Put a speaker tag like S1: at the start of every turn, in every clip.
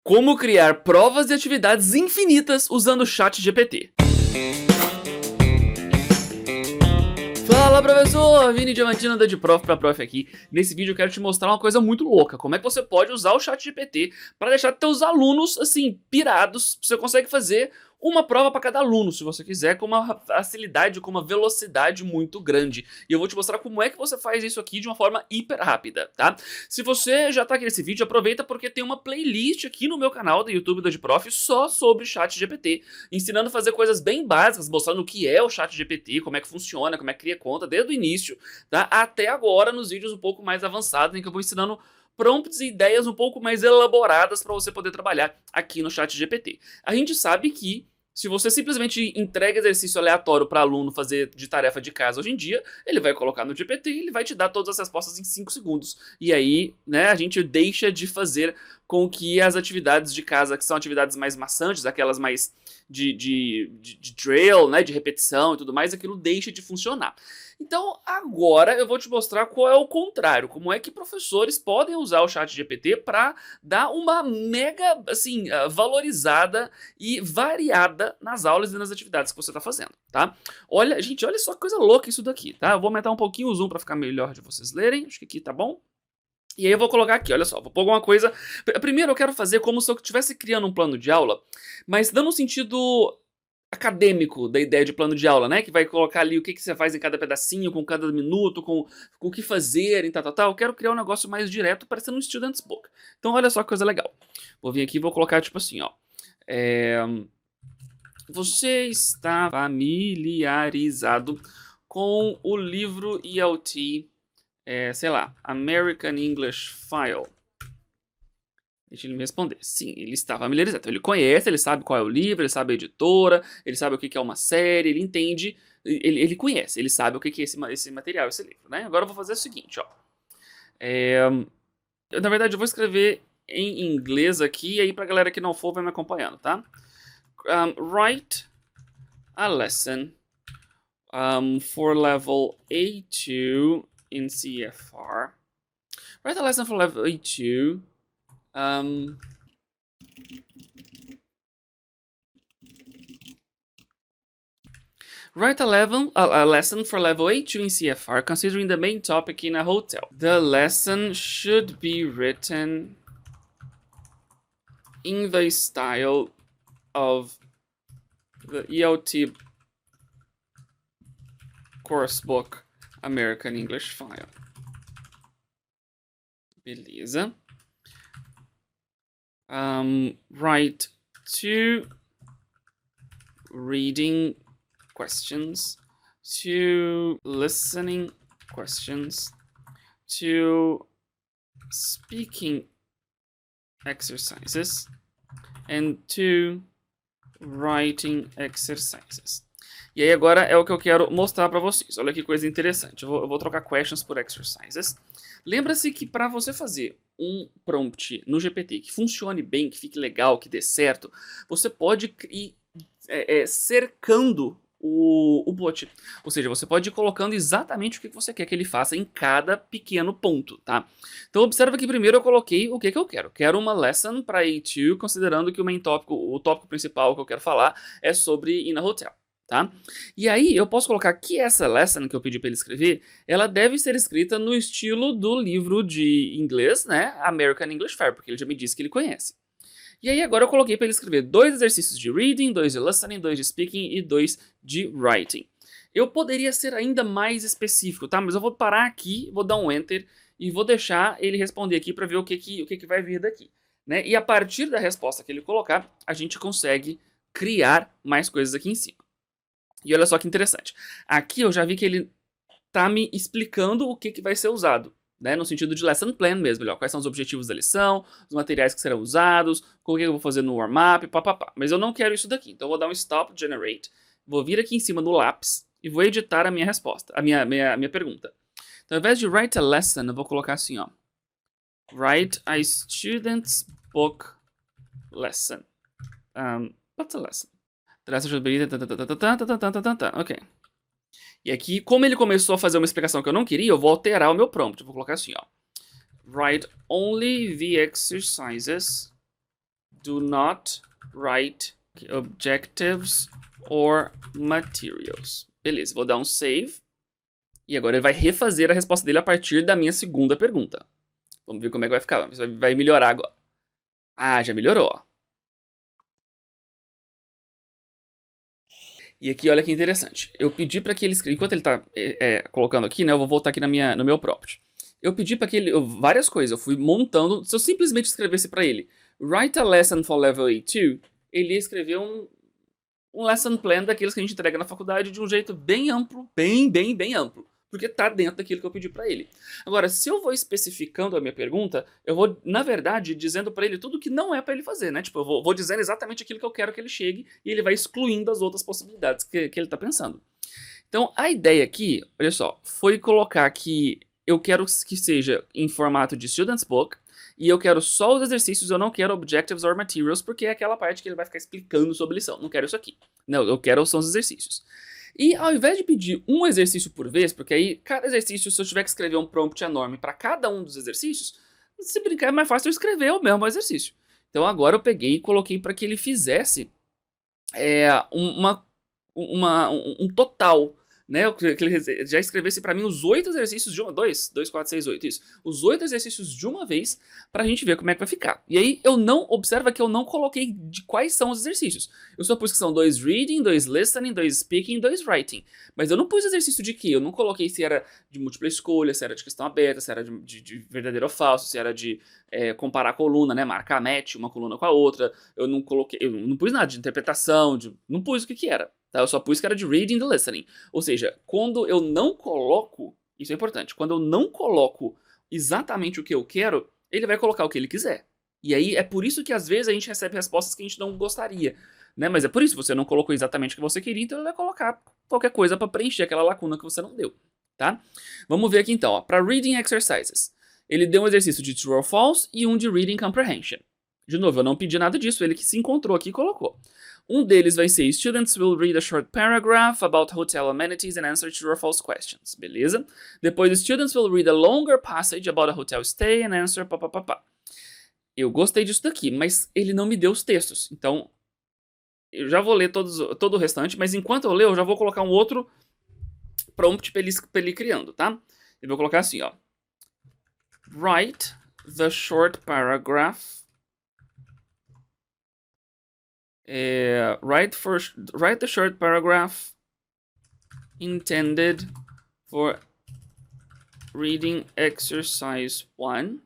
S1: Como criar provas de atividades infinitas usando o ChatGPT. Fala, professor! Vini Diamantino da de Prof pra Prof aqui. Nesse vídeo eu quero te mostrar uma coisa muito louca. Como é que você pode usar o ChatGPT para deixar teus alunos, assim, pirados. Você consegue fazer uma prova para cada aluno, se você quiser, com uma facilidade, com uma velocidade muito grande. E eu vou te mostrar como é que você faz isso aqui de uma forma hiper rápida, tá? Se você já tá aqui nesse vídeo, aproveita porque tem uma playlist aqui no meu canal do YouTube da de Prof só sobre ChatGPT, ensinando a fazer coisas bem básicas, mostrando o que é o ChatGPT, como é que funciona, como é que cria conta, desde o início, tá? Até agora nos vídeos um pouco mais avançados, em que eu vou ensinando prompts e ideias um pouco mais elaboradas para você poder trabalhar aqui no ChatGPT. A gente sabe que se você simplesmente entrega exercício aleatório para aluno fazer de tarefa de casa hoje em dia, ele vai colocar no GPT e ele vai te dar todas as respostas em 5 segundos. E aí, né, a gente deixa de fazer com que as atividades de casa, que são atividades mais maçantes, aquelas mais de drill, né, de repetição e tudo mais, aquilo deixa de funcionar. Então, agora eu vou te mostrar qual é o contrário, como é que professores podem usar o ChatGPT para dar uma mega, assim, valorizada e variada nas aulas e nas atividades que você está fazendo, tá? Olha, gente, olha só que coisa louca isso daqui, tá? Eu vou aumentar um pouquinho o zoom para ficar melhor de vocês lerem, acho que aqui tá bom. E aí eu vou colocar aqui, olha só, vou pôr alguma coisa. Primeiro eu quero fazer como se eu estivesse criando um plano de aula, mas dando um sentido acadêmico da ideia de plano de aula, né? Que vai colocar ali o que você faz em cada pedacinho, com cada minuto, com o que fazer e tal. Eu quero criar um negócio mais direto, parecendo um student's book. Então olha só que coisa legal. Vou vir aqui e vou colocar tipo assim, ó. Você está familiarizado com o livro ELT, sei lá, American English File? Deixa ele me responder. Sim, ele está familiarizado. Então, ele conhece, ele sabe qual é o livro, ele sabe a editora, ele sabe o que é uma série, ele entende, ele conhece, ele sabe o que é esse material, esse livro, né? Agora eu vou fazer o seguinte, ó. Na verdade, eu vou escrever em inglês aqui, e aí pra galera que não for vai me acompanhando, tá? Write a lesson for level A2 in CFR. Write a lesson for level A2. Write a lesson for level A2 in CFR, considering the main topic in a hotel. The lesson should be written in the style of the ELT course book American English File. Beleza. Write 2 reading questions, 2 listening questions, 2 speaking exercises, and 2 writing exercises. E aí agora é o que eu quero mostrar para vocês. Olha que coisa interessante. Eu vou trocar questions por exercises. Lembra-se que para você fazer um prompt no GPT que funcione bem, que fique legal, que dê certo, você pode ir cercando o bot. Ou seja, você pode ir colocando exatamente o que você quer que ele faça em cada pequeno ponto, tá? Então observa que primeiro eu coloquei o que eu quero. Quero uma lesson para A2, considerando que o tópico principal que eu quero falar é sobre in a hotel. Tá? E aí eu posso colocar que essa lesson que eu pedi para ele escrever, ela deve ser escrita no estilo do livro de inglês, né, American English Fair, porque ele já me disse que ele conhece. E aí agora eu coloquei para ele escrever 2 exercícios de reading, 2 de listening, 2 de speaking e 2 de writing. Eu poderia ser ainda mais específico, tá? Mas eu vou parar aqui, vou dar um enter e vou deixar ele responder aqui para ver o que vai vir daqui, né? E a partir da resposta que ele colocar, a gente consegue criar mais coisas aqui em cima. E olha só que interessante. Aqui eu já vi que ele tá me explicando o que vai ser usado, né? No sentido de lesson plan mesmo. Ó, quais são os objetivos da lição, os materiais que serão usados, o que eu vou fazer no warm-up, papapá. Mas eu não quero isso daqui. Então eu vou dar um stop generate, vou vir aqui em cima do lápis e vou editar a minha resposta, a minha pergunta. Então ao invés de write a lesson, eu vou colocar assim, ó. Write a student's book lesson. What's a lesson? Ok. E aqui, como ele começou a fazer uma explicação que eu não queria, eu vou alterar o meu prompt. Eu vou colocar assim, ó. Write only the exercises do not write objectives or materials. Beleza, vou dar um save. E agora ele vai refazer a resposta dele a partir da minha segunda pergunta. Vamos ver como é que vai ficar. Vai melhorar agora. Ah, já melhorou, ó. E aqui, olha que interessante. Eu pedi para que ele escreva... Enquanto ele tá colocando aqui, né? Eu vou voltar aqui no meu prompt. Eu pedi para que ele... várias coisas. Eu fui montando... Se eu simplesmente escrevesse para ele Write a lesson for level A2, ele ia escrever um lesson plan daqueles que a gente entrega na faculdade de um jeito bem amplo. Bem amplo. Porque tá dentro daquilo que eu pedi para ele. Agora, se eu vou especificando a minha pergunta, eu vou, na verdade, dizendo para ele tudo que não é para ele fazer, né? Tipo, eu vou dizendo exatamente aquilo que eu quero que ele chegue e ele vai excluindo as outras possibilidades que ele tá pensando. Então, a ideia aqui, olha só, foi colocar que eu quero que seja em formato de Student's Book e eu quero só os exercícios, eu não quero Objectives or Materials, porque é aquela parte que ele vai ficar explicando sobre a lição. Não quero isso aqui. Não, eu quero são os exercícios. E ao invés de pedir um exercício por vez, porque aí cada exercício, se eu tiver que escrever um prompt enorme para cada um dos exercícios, se brincar é mais fácil eu escrever o mesmo exercício. Então agora eu peguei e coloquei para que ele fizesse um total, né? Que ele já escrevesse para mim os 8 exercícios de uma... 2, 4, 6, 8, isso. Os 8 exercícios de uma vez pra gente ver como é que vai ficar. E aí observa que eu não coloquei de quais são os exercícios. Eu só pus que são 2 reading, 2 listening, 2 speaking e 2 writing. Mas eu não pus exercício de quê? Eu não coloquei se era de múltipla escolha, se era de questão aberta, se era de verdadeiro ou falso, se era de comparar a coluna, né? Marcar, match uma coluna com a outra. Eu não pus nada de interpretação, não pus o que era. Tá? Eu só pus que era de reading e listening. Ou seja, quando eu não coloco, isso é importante, quando eu não coloco exatamente o que eu quero, ele vai colocar o que ele quiser. E aí é por isso que às vezes a gente recebe respostas que a gente não gostaria. Né? Mas é por isso, você não colocou exatamente o que você queria, então ele vai colocar qualquer coisa para preencher aquela lacuna que você não deu. Tá? Vamos ver aqui então, para reading exercises. Ele deu um exercício de true or false e um de reading comprehension. De novo, eu não pedi nada disso, ele que se encontrou aqui e colocou. Um deles vai ser Students will read a short paragraph about hotel amenities and answer true or false questions. Beleza? Depois, Students will read a longer passage about a hotel stay and answer papapá. Eu gostei disso daqui, mas ele não me deu os textos. Então, eu já vou ler todo o restante, mas enquanto eu ler, eu já vou colocar um outro prompt para ele ir criando, tá? Eu vou colocar assim, ó. Write the short paragraph. Write the short paragraph intended for reading exercise 1.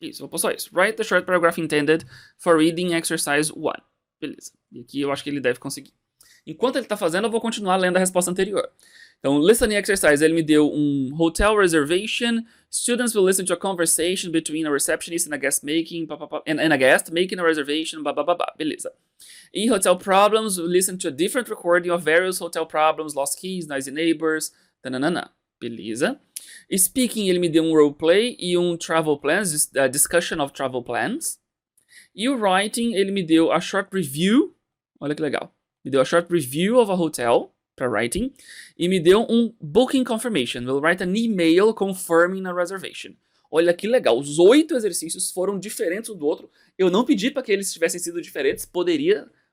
S1: Isso, vou pôr só isso. Write the short paragraph intended for reading exercise 1. Beleza. E aqui eu acho que ele deve conseguir. Enquanto ele está fazendo, eu vou continuar lendo a resposta anterior. Então, listening exercise, ele me deu um hotel reservation. Students will listen to a conversation between a receptionist and a guest making a reservation, beleza. E hotel problems, we'll listen to a different recording of various hotel problems, lost keys, noisy neighbors, tananana. Beleza. Speaking, ele me deu um roleplay e um travel plans, discussion of travel plans. E o writing, ele me deu a short review, olha que legal. Me deu a short review of a hotel, para writing, e me deu um booking confirmation. We'll write an email confirming a reservation. Olha que legal, os 8 exercícios foram diferentes um do outro. Eu não pedi para que eles tivessem sido diferentes,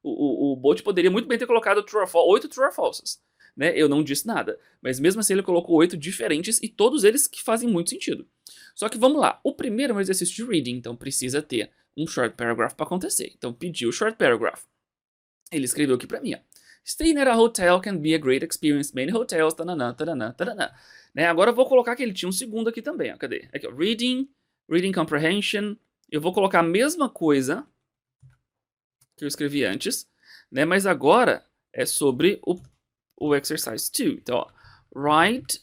S1: o bot poderia muito bem ter colocado 8 true or falses. Né? Eu não disse nada, mas mesmo assim ele colocou 8 diferentes e todos eles que fazem muito sentido. Só que vamos lá, o primeiro é um exercício de reading, então precisa ter um short paragraph para acontecer. Então pedi o short paragraph. Ele escreveu aqui para mim, ó. Staying at a hotel can be a great experience. Many hotels, tananã, tananã, tananã. Né? Agora eu vou colocar que ele tinha um segundo aqui também, ó. Cadê? Aqui, ó. Reading comprehension. Eu vou colocar a mesma coisa que eu escrevi antes, né? Mas agora é sobre o exercise 2. Então, ó, write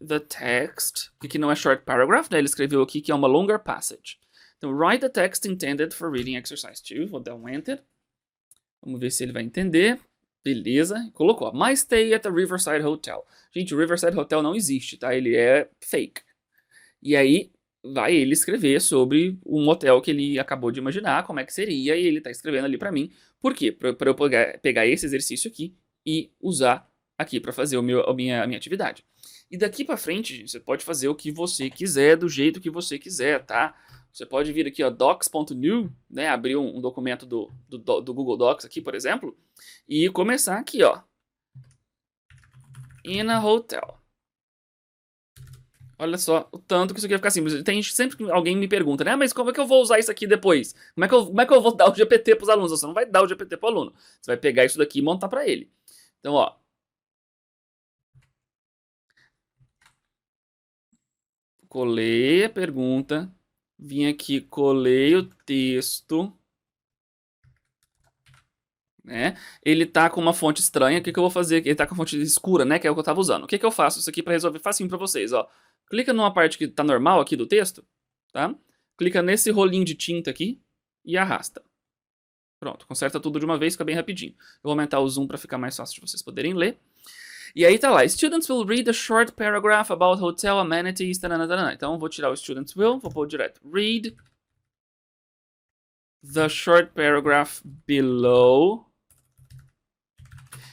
S1: the text, que aqui não é short paragraph, né? Ele escreveu aqui que é uma longer passage. Então, write the text intended for reading exercise 2. Vou dar um enter. Vamos ver se ele vai entender. Beleza, colocou. My stay at the Riverside Hotel. Gente, o Riverside Hotel não existe, tá? Ele é fake. E aí, vai ele escrever sobre um hotel que ele acabou de imaginar, como é que seria, e ele tá escrevendo ali pra mim. Por quê? Pra eu pegar esse exercício aqui e usar aqui pra fazer a minha atividade. E daqui pra frente, você pode fazer o que você quiser, do jeito que você quiser, tá? Você pode vir aqui, ó, docs.new, né, abrir um documento do Google Docs aqui, por exemplo, e começar aqui, ó, in a hotel. Olha só o tanto que isso aqui vai ficar simples. Tem sempre que alguém me pergunta, né? Mas como é que eu vou usar isso aqui depois? Como é que eu vou dar o GPT para os alunos? Você não vai dar o GPT para o aluno. Você vai pegar isso daqui e montar para ele. Então, ó. Colei a pergunta. Vim aqui, colei o texto. Né? Ele tá com uma fonte estranha. O que eu vou fazer? Ele tá com a fonte escura, né? Que é o que eu tava usando. O que eu faço isso aqui para resolver facinho para vocês, ó. Clica numa parte que tá normal aqui do texto, tá? Clica nesse rolinho de tinta aqui e arrasta. Pronto, conserta tudo de uma vez, fica bem rapidinho. Eu vou aumentar o zoom para ficar mais fácil de vocês poderem ler. E aí tá lá, students will read a short paragraph about hotel amenities, taranana. Então vou tirar o students will, vou pôr direto. Read the short paragraph below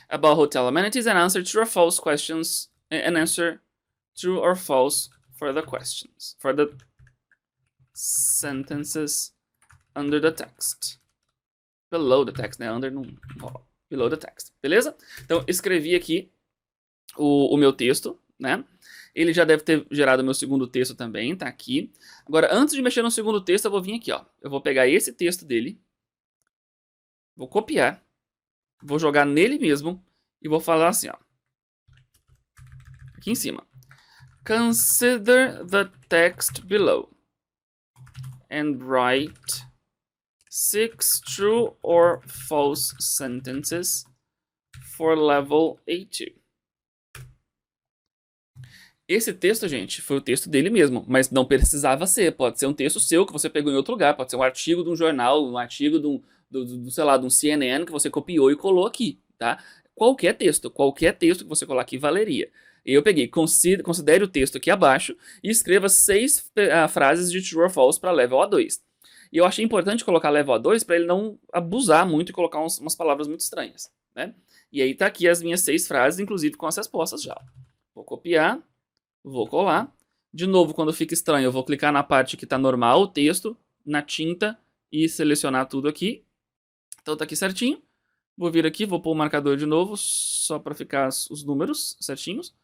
S1: about hotel amenities and answer true or false questions, and answer true or false for the questions, for the sentences under the text. Below the text, né? Under não rola. Below the text, beleza? Então, escrevi aqui o meu texto, né? Ele já deve ter gerado meu segundo texto também, tá aqui. Agora, antes de mexer no segundo texto, eu vou vir aqui, ó. Eu vou pegar esse texto dele, vou copiar, vou jogar nele mesmo e vou falar assim, ó. Aqui em cima. Consider the text below and write 6 true or false sentences for level A2. Esse texto, gente, foi o texto dele mesmo, mas não precisava ser. Pode ser um texto seu que você pegou em outro lugar, pode ser um artigo de um jornal, um artigo sei lá, de um CNN que você copiou e colou aqui, tá? Qualquer texto que você colar aqui valeria. Eu peguei, considere o texto aqui abaixo e escreva 6 frases de true or false para level A2. E eu achei importante colocar level A2 para ele não abusar muito e colocar umas palavras muito estranhas, né? E aí tá aqui as minhas 6 frases, inclusive com as respostas já. Vou copiar, vou colar. De novo, quando fica estranho, eu vou clicar na parte que tá normal, o texto, na tinta e selecionar tudo aqui. Então tá aqui certinho. Vou vir aqui, vou pôr o marcador de novo, só para ficar os números certinhos,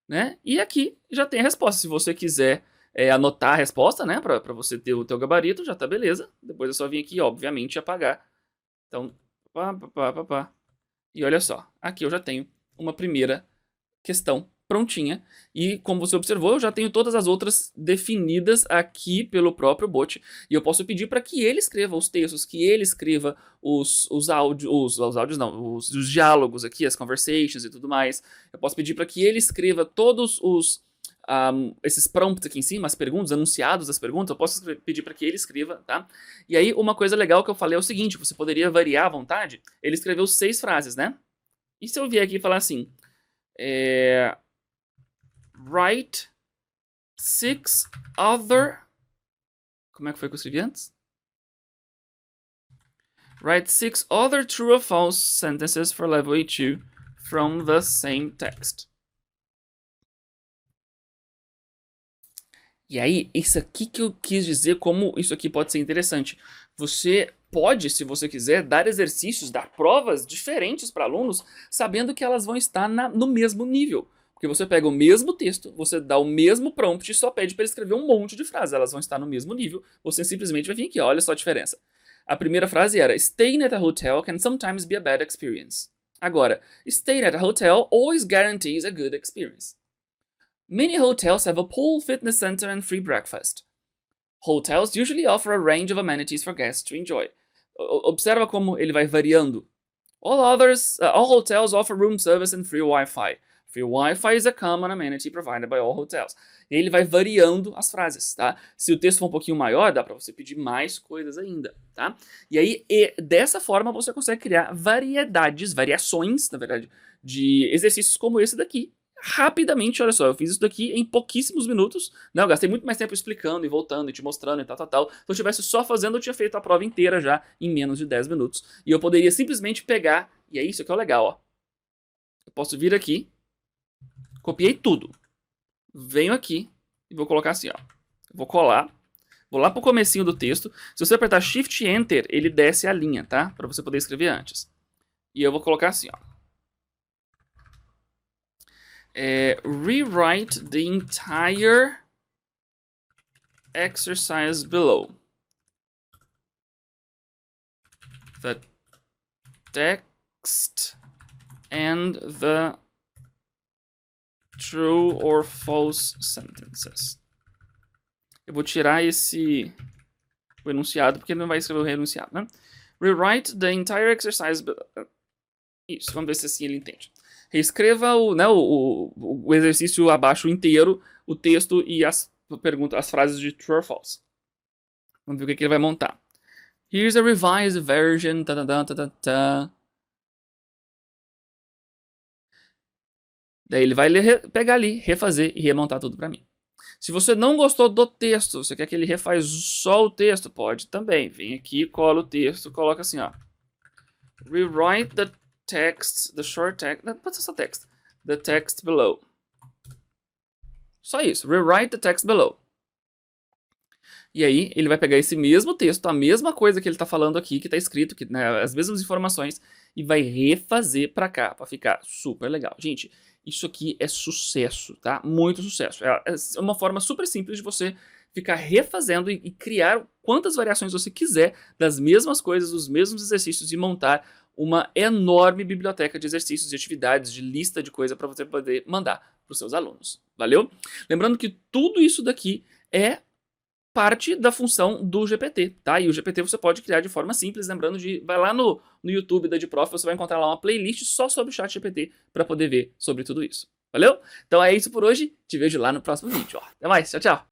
S1: né? E aqui já tem a resposta. Se você quiser anotar a resposta, né, para você ter o teu gabarito, já tá beleza. Depois é só vir aqui, obviamente, e apagar. Então, pá. E olha só, aqui eu já tenho uma primeira questão prontinha. E como você observou, eu já tenho todas as outras definidas aqui pelo próprio bot. E eu posso pedir para que ele escreva os textos, que ele escreva os diálogos aqui, as conversations e tudo mais. Eu posso pedir para que ele escreva todos esses prompts aqui em cima, as perguntas, anunciados das perguntas, eu posso pedir para que ele escreva, tá? E aí, uma coisa legal que eu falei é o seguinte, você poderia variar à vontade. Ele escreveu 6 frases, né? E se eu vier aqui e falar assim, write 6 other... Como é que foi que eu escrevi antes? Write 6 other true or false sentences for level A2 from the same text. E aí, isso aqui que eu quis dizer, como isso aqui pode ser interessante. Você pode, se você quiser, dar exercícios, dar provas diferentes para alunos, sabendo que elas vão estar no mesmo nível. Porque você pega o mesmo texto, você dá o mesmo prompt e só pede para ele escrever um monte de frases. Elas vão estar no mesmo nível. Você simplesmente vai vir aqui, olha só a diferença. A primeira frase era, staying at a hotel can sometimes be a bad experience. Agora, staying at a hotel always guarantees a good experience. Many hotels have a pool, fitness center, and free breakfast. Hotels usually offer a range of amenities for guests to enjoy. Observa como ele vai variando. All hotels offer room service and free Wi-Fi. Free Wi-Fi is a common amenity provided by all hotels. E ele vai variando as frases, tá? Se o texto for um pouquinho maior, dá para você pedir mais coisas ainda, tá? E aí, dessa forma, você consegue criar variações, na verdade, de exercícios como esse daqui. Rapidamente, olha só, eu fiz isso daqui em pouquíssimos minutos, né? Eu gastei muito mais tempo explicando e voltando e te mostrando e tal. Se eu estivesse só fazendo, eu tinha feito a prova inteira já em menos de 10 minutos. E eu poderia simplesmente pegar, e é isso que é o legal, ó. Eu posso vir aqui, copiei tudo, venho aqui e vou colocar assim, ó. Vou colar, Vou lá pro comecinho do texto. Se você apertar Shift Enter, ele desce a linha, tá? Pra você poder escrever antes. E eu vou colocar assim, ó. Rewrite the entire exercise below. The text and the true or false sentences. Eu vou tirar o enunciado, porque ele não vai escrever o renunciado, né? Rewrite the entire exercise below. Isso, vamos ver se assim ele entende. Reescreva o exercício abaixo inteiro, o texto e as frases de true or false. Vamos ver o que ele vai montar. Here's a revised version. Daí ele vai pegar ali, refazer e remontar tudo pra mim. Se você não gostou do texto, você quer que ele refaz só o texto, pode também. Vem aqui, cola o texto, coloca assim, ó. Rewrite the text, the short text, pode ser só text. The text below. Só isso, rewrite the text below. E aí, ele vai pegar esse mesmo texto, a mesma coisa que ele tá falando aqui, que tá escrito, né, as mesmas informações, e vai refazer pra cá, pra ficar super legal. Gente, isso aqui é sucesso, tá? Muito sucesso. É uma forma super simples de você ficar refazendo e criar quantas variações você quiser das mesmas coisas, dos mesmos exercícios e montar uma enorme biblioteca de exercícios, de atividades, de lista de coisa para você poder mandar para os seus alunos. Valeu? Lembrando que tudo isso daqui é parte da função do GPT, tá? E o GPT você pode criar de forma simples, lembrando vai lá no YouTube da DProf, você vai encontrar lá uma playlist só sobre o ChatGPT para poder ver sobre tudo isso. Valeu? Então é isso por hoje, te vejo lá no próximo vídeo. Ó. Até mais, tchau, tchau!